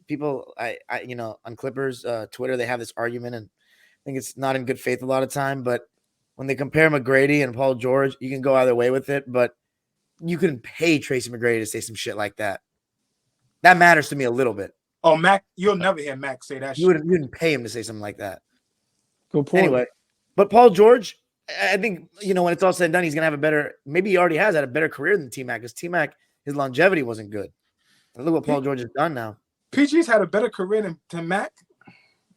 people, on Clippers Twitter, they have this argument, and I think it's not in good faith a lot of time. But when they compare McGrady and Paul George, you can go either way with it. But you can pay Tracy McGrady to say some shit like that. That matters to me a little bit. Oh, Mac, you'll never hear Mac say that. You wouldn't pay him to say something like that. Good point. Anyway, but Paul George, I think, when it's all said and done, he's going to have a better, maybe he already has had a better career than T-Mac, because T-Mac, his longevity wasn't good. And look what Paul George has done now. PG's had a better career than Mac.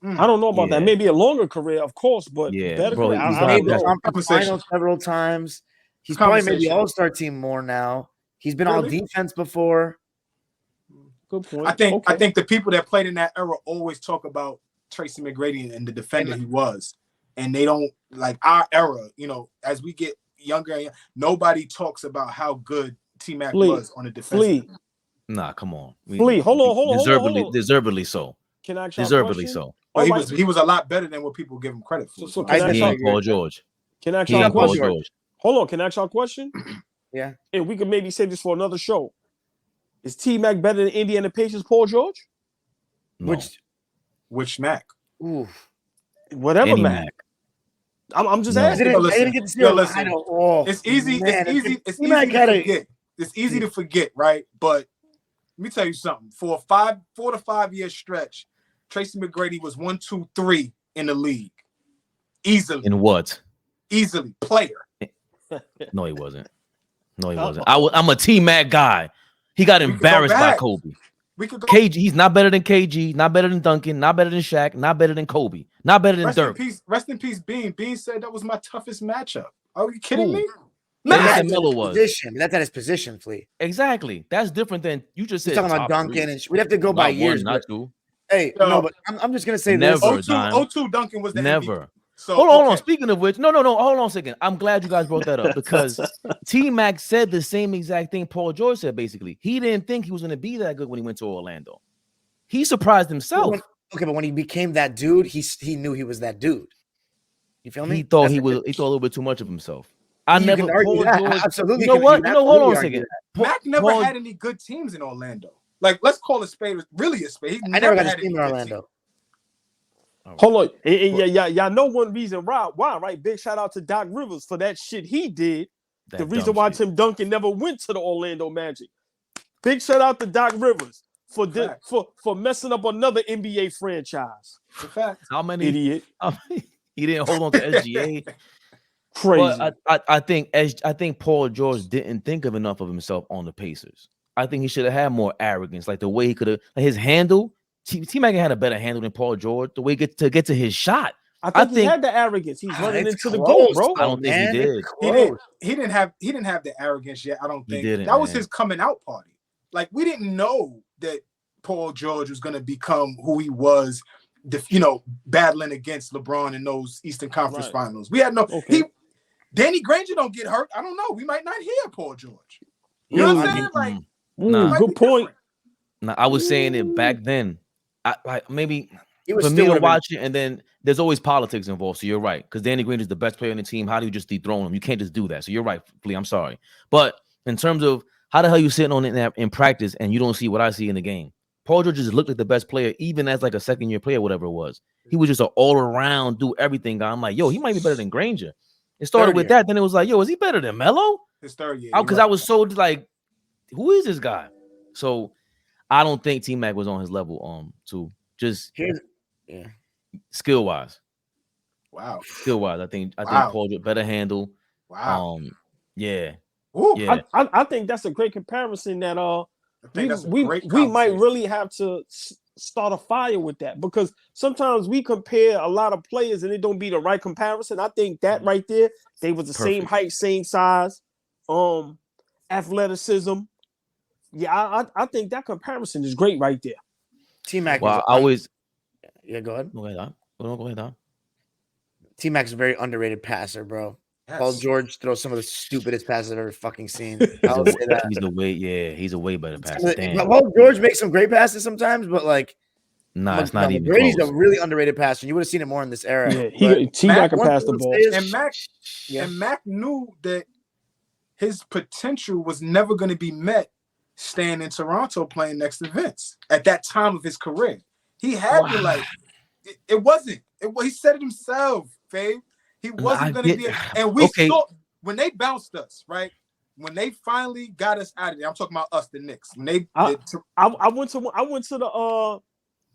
I don't know about that. Maybe a longer career, of course, but better bro, career. he's made the finals several times. He's probably made the All-Star team more now. He's been all defense before. Good point. I think the people that played in that era always talk about Tracy McGrady and the defender he was. And they don't, like our era, as we get younger, nobody talks about how good T-Mac was on the defense. Nah, come on. Hold on. Deservedly so. Can I ask you deservedly so. But he was a lot better than what people give him credit for. So can I ask Paul George. Can I ask you a question? Hold on. Can I ask you a question? Yeah. And we could maybe save this for another show. Is T-Mac better than Indiana Pacers Paul George? No. Which Mac? Ooh. Whatever Mac. I'm just asking. It's easy. It's easy to forget. It's easy to forget, right? But let me tell you something. For a 4 to 5 year stretch, Tracy McGrady was 1, 2, 3 in the league. Easily. In what? Easily. Player. No, he wasn't. I'm a T-Mac guy. He got embarrassed by Kobe. KG, he's not better than KG, not better than Duncan, not better than Shaq, not better than Kobe, not better than Dirk. Rest in peace, Bean. Bean said that was my toughest matchup. Are you kidding me? That's at his position, Flea. Exactly. That's different than you just said. You're talking about Duncan, and we'd have to go by years. Not two. Hey, but I'm just gonna say never, this. 02 Duncan was the never. MVP. So, hold on. Speaking of which, no. Hold on a second. I'm glad you guys brought that up because T-Mac said the same exact thing Paul George said. Basically, he didn't think he was going to be that good when he went to Orlando. He surprised himself. Okay, but when he became that dude, he knew he was that dude. You feel me? He thought he thought a little bit too much of himself. Absolutely. You know what? Hold on a second. Mac never had any good teams in Orlando. Like, let's call a spade really a spade. I never got a team in Orlando. Hold on. Y'all know one reason why, right? Big shout out to Doc Rivers for that shit he did. The reason why Tim Duncan never went to the Orlando Magic. Big shout out to Doc Rivers for messing up another NBA franchise. How many idiot? He didn't hold on to SGA. Crazy. But I think Paul George didn't think of enough of himself on the Pacers. I think he should have had more arrogance, like the way he could have his handle. T-Mac had a better handle than Paul George. The way to get to his shot. I think he had the arrogance. He's running into the goal, bro. I don't think he did. He didn't have the arrogance yet. I don't think that was his coming out party. Like, we didn't know that Paul George was going to become who he was. Battling against LeBron in those Eastern Conference Finals. We had no. Danny Granger don't get hurt. I don't know. We might not hear Paul George. You know what I'm saying? Like, good point. Nah, I was saying it back then. Maybe he was for me to watch it, and then there's always politics involved. So you're right, because Danny Green is the best player on the team. How do you just dethrone him? You can't just do that. So you're right, Flea. I'm sorry, but in terms of how the hell you sitting on it in practice and you don't see what I see in the game, Paul George just looked like the best player, even as like a second-year player, whatever it was. He was just an all-around, do everything guy. I'm like, yo, he might be better than Granger. It started with that, then it was like, yo, is he better than Melo? His third year. Because I was so like, who is this guy? So I don't think T-Mac was on his level. To just skill-wise. Wow. Skill-wise, I think Paul George better handle. Wow. Yeah. Ooh, yeah. I think that's a great comparison that we might really have to start a fire with that, because sometimes we compare a lot of players and it don't be the right comparison. I think that right there, they was the same height, same size, athleticism. Yeah, I think that comparison is great right there. T-Mac. Well, I always. Yeah, go ahead. Go ahead, Don. T-Mac's a very underrated passer, bro. Yes. Paul George throws some of the stupidest passes I've ever fucking seen. He's a way better passer. Paul George makes some great passes sometimes, but like, it's not even McGrady's close. a really underrated passer. You would have seen it more in this era. Yeah, T-Mac can pass the ball. And Mac knew that his potential was never going to be met staying in Toronto playing next to Vince at that time of his career. He had to like. It wasn't. He said it himself, Fabe. He wasn't going to be. And we saw when they bounced us, right? When they finally got us out of there. I'm talking about us, the Knicks. When they, I went to the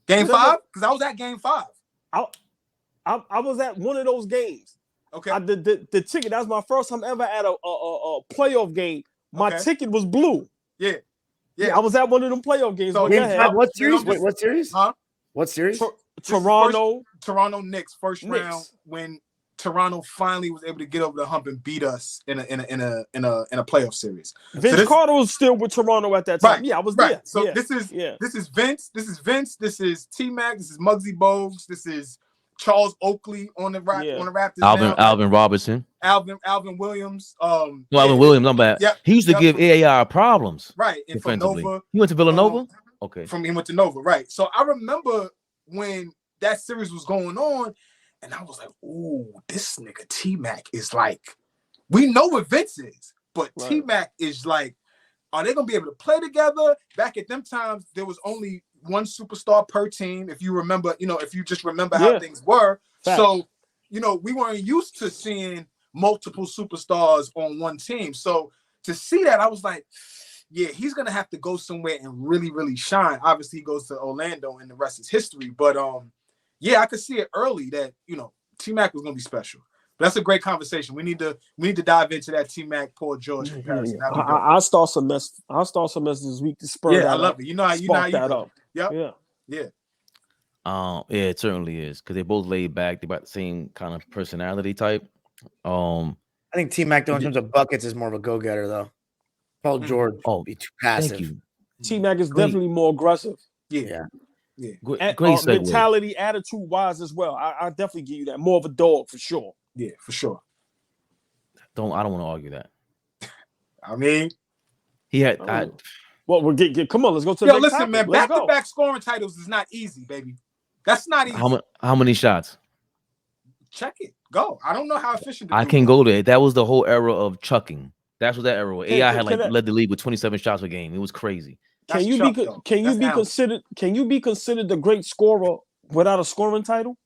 game 5 because I was at game 5. I was at one of those games. Okay. The ticket. That was my first time ever at a playoff game. My ticket was blue. Yeah. I was at one of them playoff games. So game 5, what series? Wait, what series? Huh? What series? Toronto Knicks first round when Toronto finally was able to get over the hump and beat us in a playoff series. Vince Carter was still with Toronto at that time. Right, yeah, I was right. there. So this is Vince. This is Vince. This is T-Mac. This is Muggsy Bogues. This is Charles Oakley on the Raptors. Alvin Robertson. Alvin Williams. Alvin Williams. I'm bad. Yeah, he used to give AAR problems. Right. And from Nova. He went to Villanova. He went to Nova. Right. So I remember when that series was going on, and I was like, "Ooh, this nigga T-Mac is like, we know what Vince is, but right. T-Mac is like, are they gonna be able to play together?" Back at them times, there was only one superstar per team. If you remember, if you just remember how things were. Fact. So, we weren't used to seeing multiple superstars on one team. So to see that, I was like, yeah, he's gonna have to go somewhere and really, really shine. Obviously, he goes to Orlando, and the rest is history. But yeah, I could see it early that T-Mac was gonna be special. But that's a great conversation. We need to dive into that T-Mac Paul George comparison. I'll start some mess. this week to spur. Yeah, I love it. You know how you up. Yep. Yeah. Yeah, it certainly is because they both laid back. They about the same kind of personality type. I think T-Mac, though, in terms of buckets, is more of a go-getter, though. Paul George be too passive. Thank you. T-Mac is definitely more aggressive. Yeah. Great mentality, attitude-wise as well. I definitely give you that. More of a dog for sure. Yeah, for sure. I don't want to argue that. I mean, he had. Well, we'll get. Come on, let's go to the next listen, topic. Man. Back-to-back scoring titles is not easy, baby. That's not easy. How many shots? Check it. Go. I don't know how efficient. I can go there. That was the whole era of chucking. That's what that era was. AI had led the league with 27 shots a game. It was crazy. Can you be considered the great scorer without a scoring title?